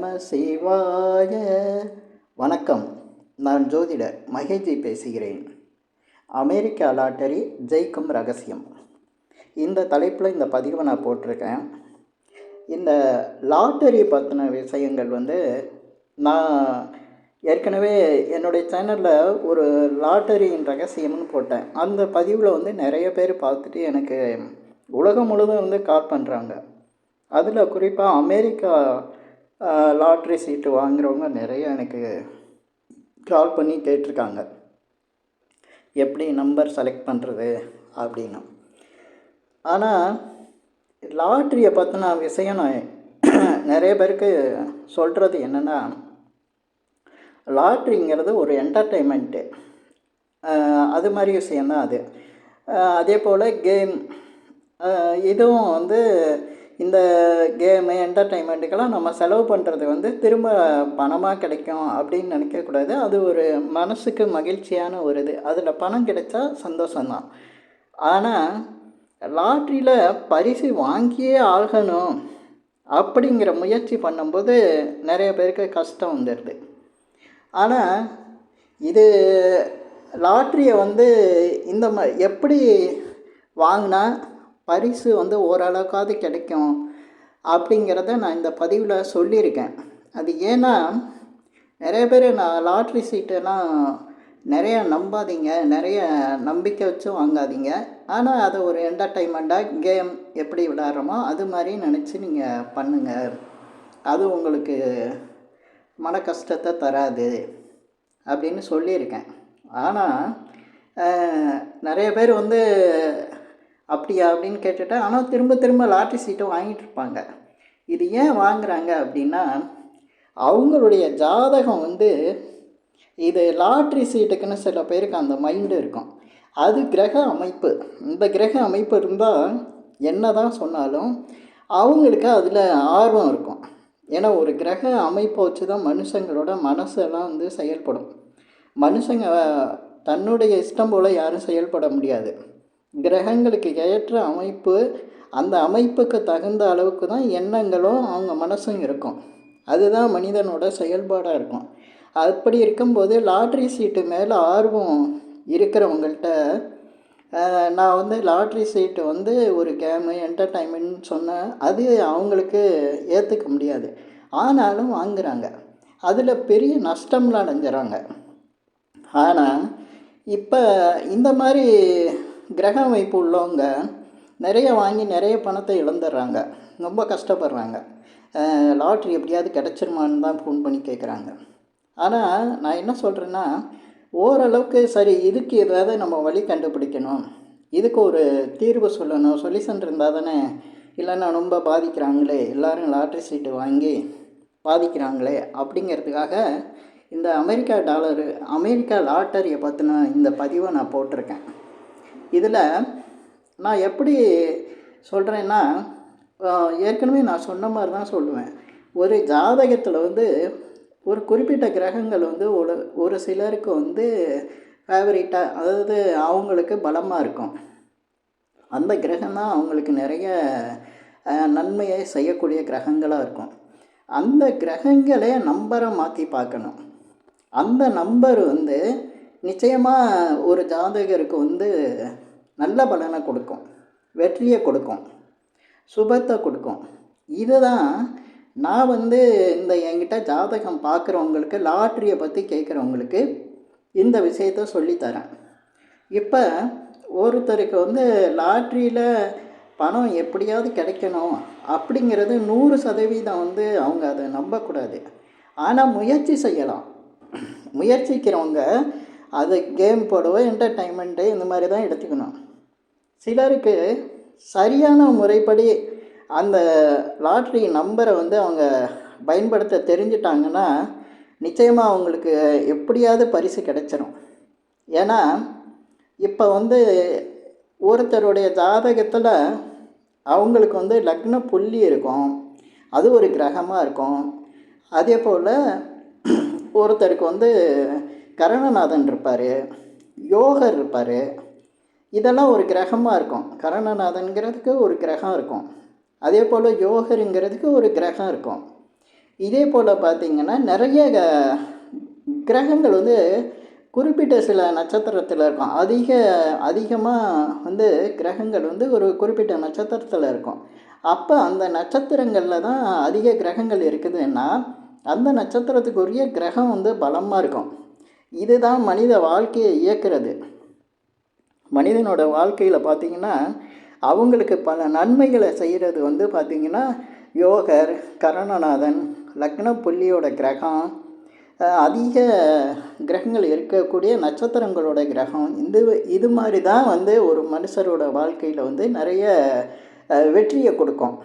நம சிவாய. வணக்கம். நான் ஜோதிடர் மகேஜி பேசுகிறேன். அமெரிக்கா லாட்டரி ஜெயிக்கும் ரகசியம். இந்த தலைப்பில் இந்த பதிவை நான் போட்டிருக்கேன். இந்த லாட்டரி பற்றின விஷயங்கள் நான் ஏற்கனவே என்னுடைய சேனலில் ஒரு லாட்டரியின் ரகசியம்னு போட்டேன். அந்த பதிவில் நிறைய பேர் பார்த்துட்டு எனக்கு உலகம் முழுதும் கால் பண்ணுறாங்க. அதில் குறிப்பாக அமெரிக்கா லாட்ரி சீட்டு வாங்குகிறவங்க நிறைய எனக்கு கால் பண்ணி கேட்டிருக்காங்க, எப்படி நம்பர் செலக்ட் பண்ணுறது அப்படின்னு. ஆனால் லாட்ரியை பற்றின விஷயம் நான் நிறைய பேருக்கு சொல்கிறது என்னென்னா, லாட்ரிங்கிறது ஒரு என்டர்டெயின்மெண்ட்டு, அது மாதிரி விஷயந்தான் அது. அதே போல் கேம், இதுவும் இந்த கேமு என்டர்டெயின்மெண்ட்டுக்கெல்லாம் நம்ம செலவு பண்ணுறது திரும்ப பணமாக கிடைக்கும் அப்படின்னு நினைக்கக்கூடாது. அது ஒரு மனசுக்கு மகிழ்ச்சியான ஒரு இது. அதில் பணம் கிடைச்சா சந்தோஷம்தான். ஆனால் லாட்ரியில் பரிசு வாங்கியே ஆகணும் அப்படிங்கிற முயற்சி பண்ணும்போது நிறைய பேருக்கு கஷ்டம் வந்துடுது. ஆனால் இது லாட்ரியை இந்த எப்படி வாங்கினா பரிசு ஓரளவுக்காவது கிடைக்கும் அப்படிங்கிறத நான் இந்த பதிவில் சொல்லியிருக்கேன். அது ஏன்னா நிறைய பேர் நான் லாட்ரி சீட்டெல்லாம் நிறைய நம்பாதீங்க, நிறைய நம்பிக்கை வச்சும் வாங்காதீங்க. ஆனால் அதை ஒரு என்டர்டெயின்மெண்ட்டாக கேம் எப்படி விளையாடுறோமோ அது மாதிரி நினச்சி நீங்கள் பண்ணுங்கள். அது உங்களுக்கு மன கஷ்டத்தை தராது அப்படின்னு சொல்லியிருக்கேன். ஆனால் நிறைய பேர் அப்படியா அப்படின்னு கேட்டுட்டா, ஆனால் திரும்ப திரும்ப லாட்ரி சீட்டை வாங்கிட்டு இருப்பாங்க. இது ஏன் வாங்குறாங்க அப்படின்னா, அவங்களுடைய ஜாதகம் இது லாட்ரி சீட்டுக்குன்னு சில பேருக்கு அந்த மைண்டு இருக்கும். அது கிரக அமைப்பு. இந்த கிரக அமைப்பு இருந்தால் என்ன தான் சொன்னாலும் அவங்களுக்கு அதில் ஆர்வம் இருக்கும். ஏன்னா ஒரு கிரக அமைப்பை வச்சு தான் மனுஷங்களோட மனசெல்லாம் செயல்படும். மனுஷங்க தன்னுடைய இஷ்டம் போல் யாரும் செயல்பட முடியாது. கிரகங்களுக்கு ஏற்ற அமைப்பு, அந்த அமைப்புக்கு தகுந்த அளவுக்கு தான் எண்ணங்களும் அவங்க மனசும் இருக்கும். அதுதான் மனிதனோட செயல்பாடாக இருக்கும். அப்படி இருக்கும்போது லாட்ரி சீட்டு மேலே ஆர்வம் இருக்கிறவங்கள்ட்ட நான் லாட்ரி சீட்டு ஒரு கேமு என்டர்டைன்மெண்ட் சொன்னேன், அது அவங்களுக்கு ஏற்றுக்க முடியாது. ஆனாலும் வாங்குகிறாங்க. அதில் பெரிய நஷ்டம்லாம் அடைஞ்சிடறாங்க. ஆனால் இப்போ இந்த மாதிரி கிரக அமைப்பு உள்ளவங்க நிறைய வாங்கி நிறைய பணத்தை இழந்துடுறாங்க, ரொம்ப கஷ்டப்படுறாங்க. லாட்ரி எப்படியாவது கிடச்சிருமான்னு தான் ஃபோன் பண்ணி கேட்குறாங்க. ஆனால் நான் என்ன சொல்கிறேன்னா, ஓரளவுக்கு சரி, இதுக்கு ஏதாவது நம்ம வழி கண்டுபிடிக்கணும், இதுக்கு ஒரு தீர்வு சொல்லணும், சொல்யூஷன் இருந்தால் தானே. இல்லைன்னா ரொம்ப பாதிக்கிறாங்களே, எல்லோரும் லாட்ரி சீட்டு வாங்கி பாதிக்கிறாங்களே அப்படிங்கிறதுக்காக இந்த அமெரிக்கா லாட்டரியை பற்றின இந்த பதிவை நான் போட்டிருக்கேன். இதில் நான் எப்படி சொல்கிறேன்னா, ஏற்கனவே நான் சொன்ன மாதிரி தான் சொல்லுவேன். ஒரு ஜாதகத்தில் ஒரு குறிப்பிட்ட கிரகங்கள் ஒரு சிலருக்கு ஃபேவரேட்டாக, அதாவது அவங்களுக்கு பலமாக இருக்கும். அந்த கிரகம் தான் அவங்களுக்கு நிறைய நன்மையை செய்யக்கூடிய கிரகங்களாக இருக்கும். அந்த கிரகங்களே நம்பரை மாற்றி பார்க்கணும். அந்த நம்பர் நிச்சயமாக ஒரு ஜாதகருக்கு நல்ல பலனை கொடுக்கும், வெற்றியை கொடுக்கும், சுபத்தை கொடுக்கும். இதை தான் நான் இந்த என்கிட்ட ஜாதகம் பார்க்குறவங்களுக்கு, லாட்ரியை பற்றி கேட்குறவங்களுக்கு இந்த விஷயத்த சொல்லித்தரேன். இப்போ ஒருத்தருக்கு லாட்ரியில் பணம் எப்படியாவது கிடைக்கணும் அப்படிங்கிறது 100% அவங்க அதை நம்பக்கூடாது. ஆனால் முயற்சி செய்யலாம். முயற்சிக்கிறவங்க அது கேம் போடவோ என்டர்டைன்மெண்ட்டு இந்த மாதிரி தான் எடுத்துக்கணும். சிலருக்கு சரியான முறைப்படி அந்த லாட்ரி நம்பரை அவங்க பயன்படுத்த தெரிஞ்சிட்டாங்கன்னா நிச்சயமாக அவங்களுக்கு எப்படியாவது பரிசு கிடைச்சிரும். ஏன்னா இப்போ ஒருத்தருடைய ஜாதகத்தில் அவங்களுக்கு லக்ன புள்ளி இருக்கும், அது ஒரு கிரகமாக இருக்கும். அதே போல் ஒருத்தருக்கு கரணநாதன் இருப்பார், யோகர் இருப்பார். இதெல்லாம் ஒரு கிரகமாக இருக்கும். கரணநாதன்கிறதுக்கு ஒரு கிரகம் இருக்கும், அதே போல் யோகருங்கிறதுக்கு ஒரு கிரகம் இருக்கும். இதே போல் பார்த்திங்கன்னா நிறைய கிரகங்கள் வந்து குறிப்பிட்ட சில நட்சத்திரத்தில் இருக்கும். அதிகமாக வந்து கிரகங்கள் வந்து ஒரு குறிப்பிட்ட நட்சத்திரத்தில் இருக்கும். அப்போ அந்த நட்சத்திரங்களில் தான் அதிக கிரகங்கள் இருக்குதுன்னா அந்த நட்சத்திரத்துக்குரிய கிரகம் வந்து பலமாக இருக்கும். இதுதான் மனித வாழ்க்கையை இயக்கிறது. மனிதனோட வாழ்க்கையில் பார்த்திங்கன்னா அவங்களுக்கு பல நன்மைகளை செய்கிறது வந்து பார்த்திங்கன்னா யோகர், கரணநாதன், லக்ன புள்ளியோட கிரகம், அதிக கிரகங்கள் இருக்கக்கூடிய நட்சத்திரங்களோட கிரகம், இது மாதிரி தான் வந்து ஒரு மனுஷரோட வாழ்க்கையில் வந்து நிறைய வெற்றியை கொடுக்கும்,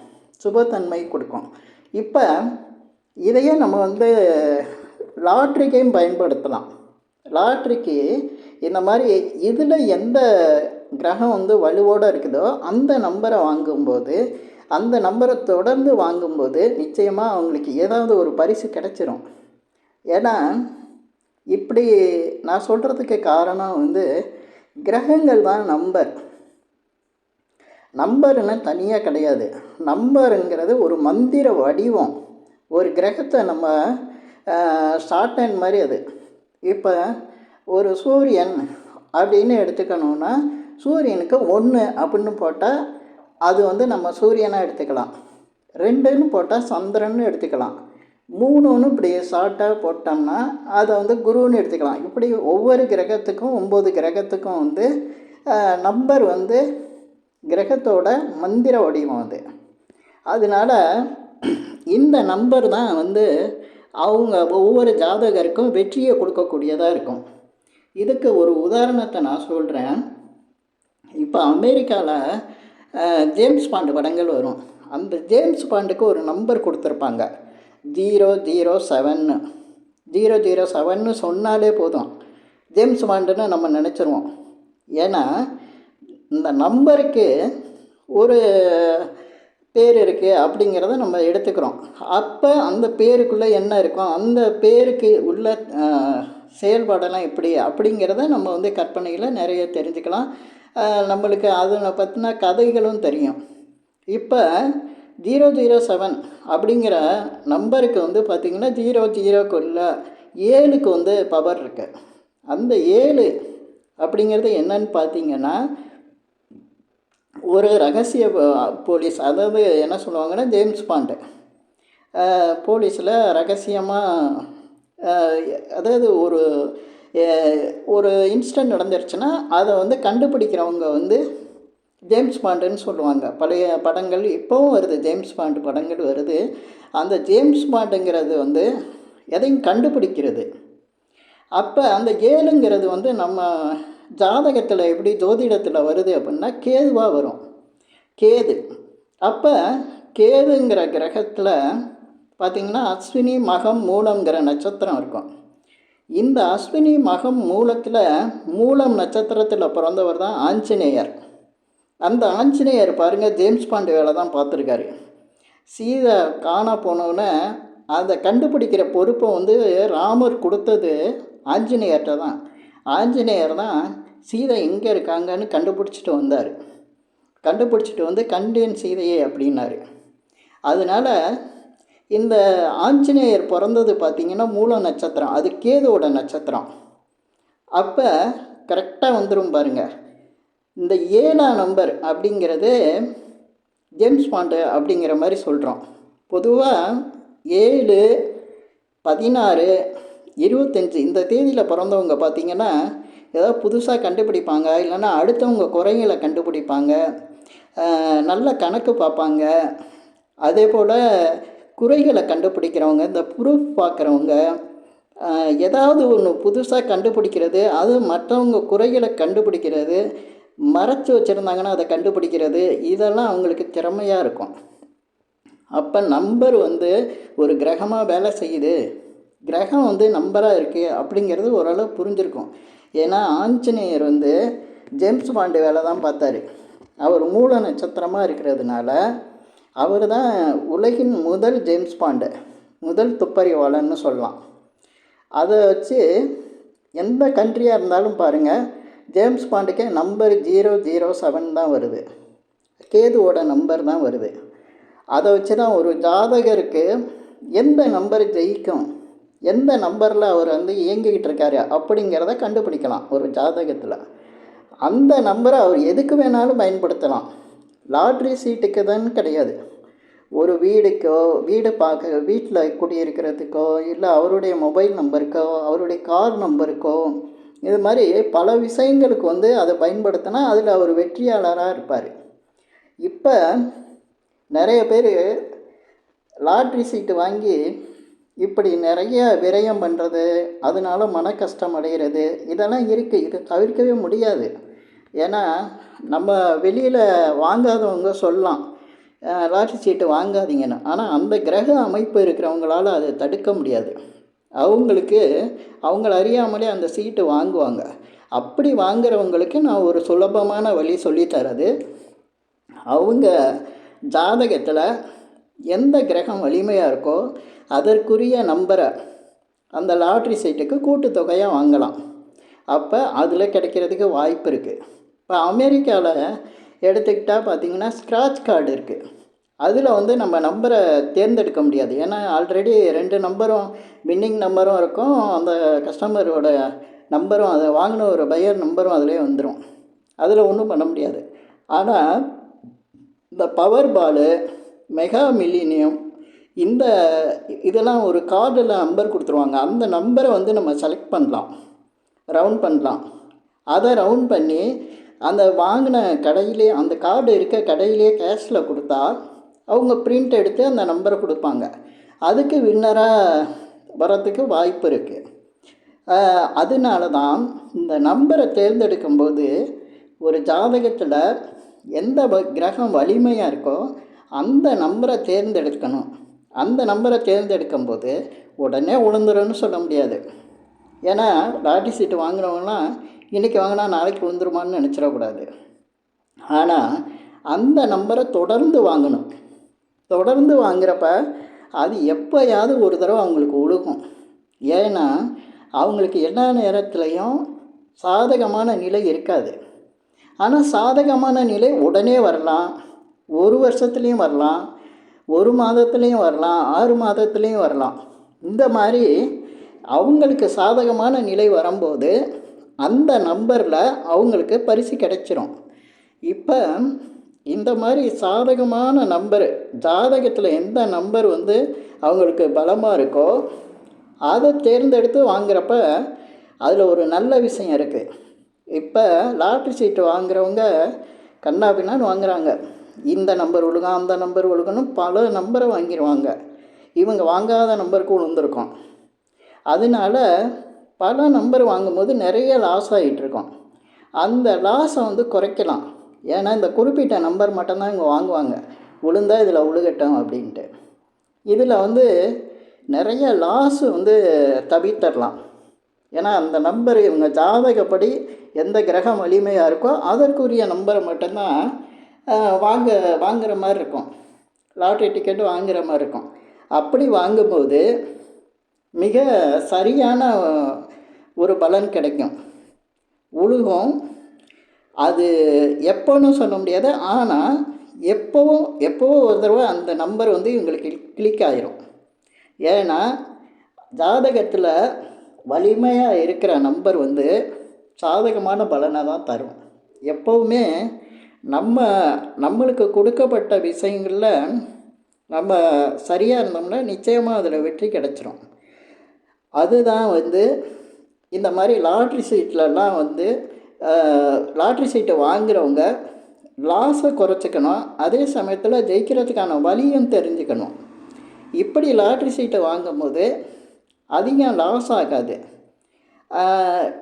சுபத்தன்மை கொடுக்கும். இப்போ இதையே நம்ம வந்து லாட்ரிக்கையும் பயன்படுத்தலாம். லாட்ரிக்கு இந்த மாதிரி இதில் எந்த கிரகம் வந்து வலுவோடு இருக்குதோ அந்த நம்பரை வாங்கும்போது, அந்த நம்பரை தொடர்ந்து வாங்கும்போது நிச்சயமாக அவங்களுக்கு ஏதாவது ஒரு பரிசு கிடச்சிரும். ஏன்னா இப்படி நான் சொல்கிறதுக்கு காரணம் வந்து கிரகங்கள் தான் நம்பர்னு தனியாக கிடையாது. நம்பருங்கிறது ஒரு மந்திர வடிவம். ஒரு கிரகத்தை நம்ம ஷார்ட் ஹேண்ட் மாதிரி அது. இப்போ ஒரு சூரியன் அப்படின்னு எடுத்துக்கணுன்னா சூரியனுக்கு 1 அப்படின்னு போட்டால் அது வந்து நம்ம சூரியனாக எடுத்துக்கலாம். 2ன்னு போட்டால் சந்திரன்னு எடுத்துக்கலாம். 3ன்னு இப்படி ஷார்ட்டாக போட்டோம்னா அதை வந்து குருன்னு எடுத்துக்கலாம். இப்படி ஒவ்வொரு கிரகத்துக்கும் 9 கிரகத்துக்கும் வந்து நம்பர் வந்து கிரகத்தோட மந்திர வடிவம் அது. அதனால் இந்த நம்பர் தான் வந்து அவங்க ஒவ்வொரு ஜாதகருக்கும் வெற்றியை கொடுக்கக்கூடியதாக இருக்கும். இதுக்கு ஒரு உதாரணத்தை நான் சொல்கிறேன். இப்போ அமெரிக்காவில் ஜேம்ஸ் பாண்டு படங்கள் வரும். அந்த ஜேம்ஸ் பாண்டுக்கு ஒரு நம்பர் கொடுத்துருப்பாங்க, 007. 007ன்னு சொன்னாலே போதும் ஜேம்ஸ் பாண்டுன்னு நம்ம நினச்சிருவோம். ஏன்னா இந்த நம்பருக்கு ஒரு பேர் இருக்குது அப்படிங்கிறத நம்ம எடுத்துக்கிறோம். அப்போ அந்த பேருக்குள்ளே என்ன இருக்கும், அந்த பேருக்கு உள்ள செயல்பாடெல்லாம் எப்படி அப்படிங்கிறத நம்ம வந்து கற்பனையில் நிறைய தெரிஞ்சுக்கலாம். நம்மளுக்கு அதை பற்றின கதைகளும் தெரியும். இப்போ 007 அப்படிங்கிற நம்பருக்கு வந்து பார்த்திங்கன்னா 00க்குள்ள 7க்கு வந்து பவர் இருக்குது. அந்த 7 அப்படிங்கிறது என்னன்னு பார்த்திங்கன்னா ஒரு ரகசிய போலீஸ், அதாவது என்ன சொல்லுவாங்கன்னா ஜேம்ஸ் பாண்டு போலீஸில் ரகசியமாக, அதாவது ஒரு இன்சிடெண்ட் நடந்துருச்சுன்னா அதை வந்து கண்டுபிடிக்கிறவங்க வந்து ஜேம்ஸ் பாண்டுன்னு சொல்லுவாங்க. பழைய படங்கள் இப்போவும் வருது, ஜேம்ஸ் பாண்டு படங்கள் வருது. அந்த ஜேம்ஸ் பாண்டுங்கிறது வந்து எதையும் கண்டுபிடிக்கிறது. அப்போ அந்த 7ங்கிறது வந்து நம்ம ஜாதகத்தில் எப்படி ஜோதிடத்தில் வருது அப்படின்னா கேதுவாக வரும். கேது. அப்போ கேதுங்கிற கிரகத்தில் பார்த்திங்கன்னா அஸ்வினி மகம் மூலங்கிற நட்சத்திரம் இருக்கும். இந்த அஸ்வினி மகம் மூலத்தில் மூலம் நட்சத்திரத்தில் பிறந்தவர் தான் ஆஞ்சநேயர். அந்த ஆஞ்சநேயர் பாருங்கள் ஜேம்ஸ் பாண்டு வேலை தான் பார்த்துருக்காரு. சீதை காணா போனவுடனே அதை கண்டுபிடிக்கிற பொறுப்பை வந்து ராமர் கொடுத்தது ஆஞ்சநேயர்கிட்ட தான். ஆஞ்சநேயர் தான் சீதை எங்கே இருக்காங்கன்னு கண்டுபிடிச்சிட்டு வந்தார். கண்டுபிடிச்சிட்டு வந்து கண்டேன் சீதையே அப்படின்னாரு. அதனால் இந்த ஆஞ்சநேயர் பிறந்தது பார்த்திங்கன்னா மூல நட்சத்திரம், அது கேதுவோட நட்சத்திரம். அப்போ கரெக்டாக வந்துடும் பாருங்கள். இந்த 7ஆம் நம்பர் அப்படிங்கிறது ஜேம்ஸ் பாண்டு அப்படிங்கிற மாதிரி சொல்கிறோம். பொதுவாக 7, 16, 25 இந்த தேதியில் பிறந்தவங்க பார்த்திங்கன்னா ஏதாவது புதுசாக கண்டுபிடிப்பாங்க, இல்லைன்னா அடுத்தவங்க குறைகளை கண்டுபிடிப்பாங்க, நல்ல கணக்கு பார்ப்பாங்க. அதே போல் குறைகளை கண்டுபிடிக்கிறவங்க, இந்த ப்ரூஃப் பார்க்குறவங்க, ஏதாவது ஒன்று புதுசாக கண்டுபிடிக்கிறது, அது மற்றவங்க குறைகளை கண்டுபிடிக்கிறது, மறைச்சி வச்சுருந்தாங்கன்னா அதை கண்டுபிடிக்கிறது, இதெல்லாம் அவங்களுக்கு திறமையாக இருக்கும். அப்போ நம்பர் வந்து ஒரு கிரகமாக வேலை செய்யுது, கிரகம் வந்து நம்பராக இருக்குது அப்படிங்கிறது ஓரளவு புரிஞ்சிருக்கும். ஏன்னா ஆஞ்சநேயர் வந்து ஜேம்ஸ் பாண்டு வேலை தான் பார்த்தாரு. அவர் மூல நட்சத்திரமாக இருக்கிறதுனால அவர் தான் உலகின் முதல் ஜேம்ஸ் பாண்டு, முதல் துப்பறிவாளன்னு சொல்லலாம். அதை வச்சு எந்த கண்ட்ரியாக இருந்தாலும் பாருங்கள், ஜேம்ஸ் பாண்டுக்கே நம்பர் 007 தான் வருது, கேதுவோட நம்பர் தான் வருது. அதை வச்சு தான் ஒரு ஜாதகருக்கு எந்த நம்பர் ஜெயிக்கும், எந்த நம்பரில் அவர் வந்து இயங்கிக்கிட்டு இருக்காரு அப்படிங்கிறத கண்டுபிடிக்கலாம் ஒரு ஜாதகத்தில். அந்த நம்பரை அவர் எதுக்கு வேணாலும் பயன்படுத்தலாம். லாட்ரி சீட்டுக்கு தான் கிடையாது. ஒரு வீடுக்கோ, வீடு பார்க்க, வீட்டில் குடியிருக்கிறதுக்கோ, இல்லை அவருடைய மொபைல் நம்பருக்கோ, அவருடைய கார் நம்பருக்கோ, இது மாதிரி பல விஷயங்களுக்கு வந்து அதை பயன்படுத்தினா அதில் அவர் வெற்றியாளராக இருப்பார். இப்போ நிறைய பேர் லாட்ரி சீட்டு வாங்கி இப்படி நிறைய விரயம் பண்ணுறது, அதனால் மன கஷ்டம் அடைகிறது, இதெல்லாம் இருக்குது. இது தவிர்க்கவே முடியாது. ஏன்னா நம்ம வெளியில் வாங்காதவங்க சொல்லலாம் லாட்ரி சீட்டு வாங்காதீங்கன்னு. ஆனால் அந்த கிரக அமைப்பு இருக்கிறவங்களால் அதை தடுக்க முடியாது. அவங்களுக்கு அவங்கள அறியாமலே அந்த சீட்டு வாங்குவாங்க. அப்படி வாங்குறவங்களுக்கு நான் ஒரு சுலபமான வழி சொல்லித்தரது, அவங்க ஜாதகத்தில் எந்த கிரகம் வலிமையாக இருக்கோ அதற்குரிய நம்பரை அந்த லாட்ரி சீட்டுக்கு கூட்டுத்தொகையாக வாங்கலாம். அப்போ அதில் கிடைக்கிறதுக்கு வாய்ப்பு இருக்குது. இப்போ அமெரிக்காவில் எடுத்துக்கிட்டால் பார்த்திங்கன்னா ஸ்க்ராட்ச் கார்டு இருக்குது. அதில் வந்து நம்ம நம்பரை தேர்ந்தெடுக்க முடியாது. ஏன்னா ஆல்ரெடி 2 நம்பரும் வின்னிங் நம்பரும் இருக்கும், அந்த கஸ்டமரோட நம்பரும், அதை வாங்கின ஒரு பையர் நம்பரும் அதிலே வந்துடும். அதில் ஒன்றும் பண்ண முடியாது. ஆனால் இந்த பவர் பாலு, மெகா மில்லினியம், இந்த இதெல்லாம் ஒரு கார்டில் நம்பர் கொடுத்துருவாங்க. அந்த நம்பரை வந்து நம்ம செலக்ட் பண்ணலாம், ரவுண்ட் பண்ணலாம். அதை ரவுண்ட் பண்ணி அந்த வாங்கின கடையிலே, அந்த கார்டு இருக்க கடையிலே கேஷில் கொடுத்தா அவங்க பிரிண்ட் எடுத்து அந்த நம்பரை கொடுப்பாங்க. அதுக்கு வின்னராக வரத்துக்கு வாய்ப்பு இருக்குது. அதனால தான் இந்த நம்பரை தேர்ந்தெடுக்கும்போது ஒரு ஜாதகத்தில் எந்த கிரகம் வலிமையாக இருக்கோ அந்த நம்பரை தேர்ந்தெடுக்கணும். அந்த நம்பரை தேர்ந்தெடுக்கும்போது உடனே உளுந்துருன்னு சொல்ல முடியாது. ஏன்னா லாட்ரி சீட்டு வாங்குறவங்களாம் இன்றைக்கி வாங்கினா நாளைக்கு விழுந்துருமான்னு நினச்சிடக்கூடாது. ஆனால் அந்த நம்பரை தொடர்ந்து வாங்கணும். தொடர்ந்து வாங்குறப்ப அது எப்போயாவது ஒரு தடவை அவங்களுக்கு உழுகும். ஏன்னா அவங்களுக்கு எல்லா நேரத்துலையும் சாதகமான நிலை இருக்காது. ஆனால் சாதகமான நிலை உடனே வரலாம், 1 வருஷத்துலேயும் வரலாம், 1 மாதத்துலேயும் வரலாம், 6 மாதத்துலேயும் வரலாம். இந்த மாதிரி அவங்களுக்கு சாதகமான நிலை வரும்போது அந்த நம்பரில் அவங்களுக்கு பரிசு கிடைச்சிரும். இப்போ இந்த மாதிரி சாதகமான நம்பர் ஜாதகத்தில் எந்த நம்பர் வந்து அவங்களுக்கு பலமாக இருக்கோ அதை தேர்ந்தெடுத்து வாங்குறப்ப அதில் ஒரு நல்ல விஷயம் இருக்குது. இப்போ லாட்ரி சீட்டு வாங்குறவங்க கண்ணாபின்னான்னு வாங்குறாங்க. இந்த நம்பர் ஒழுகும், அந்த நம்பர் ஒழுகுன்னு பல நம்பரை வாங்கிடுவாங்க. இவங்க வாங்காத நம்பருக்கு விழுந்திருக்கோம். அதனால பல நம்பர் வாங்கும்போது நிறைய லாஸ் ஆகிட்டுருக்கோம். அந்த லாஸை வந்து குறைக்கலாம். ஏன்னா இந்த குறிப்பிட்ட நம்பர் மட்டும்தான் இவங்க வாங்குவாங்க, விழுந்தால் இதில் விழுகட்டும் அப்படின்ட்டு. இதில் வந்து நிறைய லாஸு வந்து தவிர்த்தரலாம். ஏன்னா அந்த நம்பர் இவங்க ஜாதகப்படி எந்த கிரகம் வலிமையாக இருக்கோ அதற்குரிய நம்பரை மட்டும்தான் வாங்குகிற மாதிரி இருக்கும். லாட்ரி டிக்கெட்டு வாங்குகிற மாதிரி இருக்கும். அப்படி வாங்கும்போது மிக சரியான ஒரு பலன் கிடைக்கும். உழுகும், அது எப்போன்னு சொல்ல முடியாது. ஆனால் எப்போவோ ஒரு தடவை அந்த நம்பர் வந்து இவங்களுக்கு கிளிக் ஆகிரும். ஏன்னா ஜாதகத்தில் வலிமையாக இருக்கிற நம்பர் வந்து சாதகமான பலனை தான் தரும். எப்போவுமே நம்மளுக்கு கொடுக்கப்பட்ட விஷயங்களில் நம்ம சரியாக இருந்தோம்னா நிச்சயமாக அதில் வெற்றி கிடைச்சிரும். அதுதான் வந்து இந்த மாதிரி லாட்ரி சீட்லலாம் வந்து லாட்ரி சீட்டை வாங்குகிறவங்க லாஸை குறைச்சிக்கணும், அதே சமயத்தில் ஜெயிக்கிறதுக்கான வழியும் தெரிஞ்சுக்கணும். இப்படி லாட்ரி சீட்டை வாங்கும்போது அதிகம் லாஸ் ஆகாது.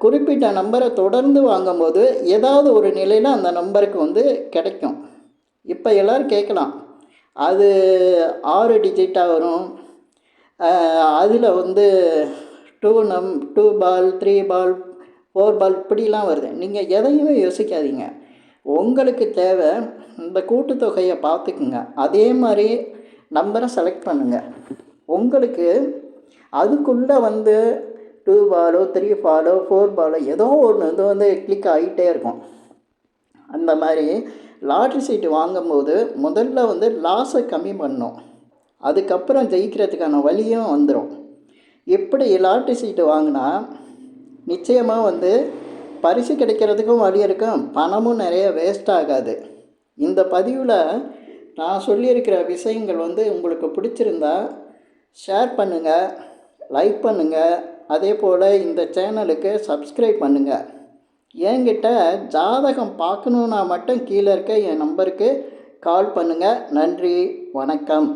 குறிப்பிட்ட நம்பரை தொடர்ந்து வாங்கும்போது ஏதாவது ஒரு நிலையில் அந்த நம்பருக்கு வந்து கிடைக்கும். இப்போ எல்லோரும் கேட்கலாம், அது 6 டிஜிட்டாக வரும், அதில் வந்து 2 பால், 3 பால், 4 பால் இப்படிலாம் வருது. நீங்கள் எதையுமே யோசிக்காதீங்க. உங்களுக்கு தேவை இந்த கூட்டுத்தொகையை பார்த்துக்குங்க. அதே மாதிரி நம்பரை செலக்ட் பண்ணுங்கள். உங்களுக்கு அதுக்குள்ளே வந்து 2 பாலோ 3 பாலோ 4 பாலோ ஏதோ ஒன்று இது வந்து கிளிக் ஆகிட்டே இருக்கும். அந்த மாதிரி லாட்ரி சீட்டு வாங்கும்போது முதல்ல வந்து லாஸை கம்மி பண்ணணும். அதுக்கப்புறம் ஜெயிக்கிறதுக்கான வழியும் வந்துடும். இப்படி லாட்ரி சீட்டு வாங்கினா நிச்சயமாக வந்து பரிசு கிடைக்கிறதுக்கும் வழி இருக்கும், பணமும் நிறைய வேஸ்ட் ஆகாது. இந்த பதிவில் நான் சொல்லியிருக்கிற விஷயங்கள் வந்து உங்களுக்கு பிடிச்சிருந்தா ஷேர் பண்ணுங்கள், லைக் பண்ணுங்கள், அதே போல் இந்த சேனலுக்கு சப்ஸ்கிரைப் பண்ணுங்கள். என்கிட்ட ஜாதகம் பார்க்கணுன்னா மட்டும் கீழே இருக்க என் நம்பருக்கு கால் பண்ணுங்கள். நன்றி, வணக்கம்.